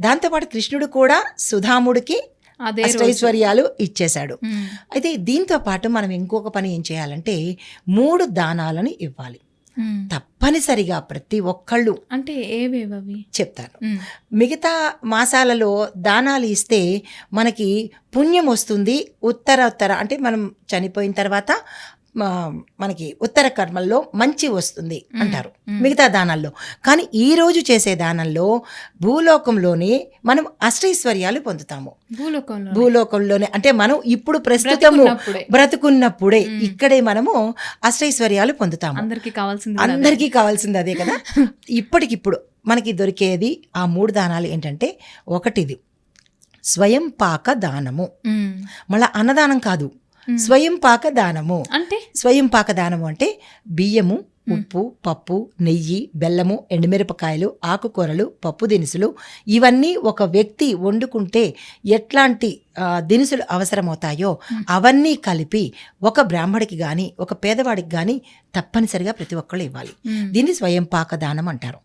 దాంతోపాటు కృష్ణుడు కూడా సుధాముడికి అష్టైశ్వర్యాలు ఇచ్చేశాడు. అయితే దీంతో పాటు మనం ఇంకొక పని ఏం చేయాలంటే 3 దానాలని ఇవ్వాలి తప్పనిసరిగా. ప్రతి ఒక్కళ్ళు అంటే ఏవేవి చెప్తాను. మిగతా మాసాలలో దానాలు ఇస్తే మనకి పుణ్యం వస్తుంది. ఉత్తర అంటే మనం చనిపోయిన తర్వాత మనకి ఉత్తర కర్మల్లో మంచి వస్తుంది అంటారు మిగతా దానాల్లో. కానీ ఈ రోజు చేసే దానంలో భూలోకంలోనే మనం అష్టైశ్వర్యాలు పొందుతాము. భూలోకంలోనే అంటే మనం ఇప్పుడు ప్రస్తుతము బ్రతుకున్నప్పుడే ఇక్కడే మనము అష్టైశ్వర్యాలు పొందుతాము. అందరికీ కావాల్సింది అదే కదా. ఇప్పటికిప్పుడు మనకి దొరికేది ఆ 3 దానాలు ఏంటంటే, ఒకటిది స్వయం పాక దానము, మళ్ళా అన్నదానం కాదు, స్వయం పాక దానము. అంటే స్వయం పాక దానము అంటే బియ్యము, ఉప్పు, పప్పు, నెయ్యి, బెల్లము, ఎండుమిరపకాయలు, ఆకుకూరలు, పప్పు దినుసులు ఇవన్నీ ఒక వ్యక్తి వండుకుంటే ఎట్లాంటి దినుసులు అవసరమవుతాయో అవన్నీ కలిపి ఒక బ్రాహ్మడికి కానీ ఒక పేదవాడికి కానీ తప్పనిసరిగా ప్రతి ఒక్కళ్ళు ఇవ్వాలి. దీన్ని స్వయం పాక దానం అంటారు.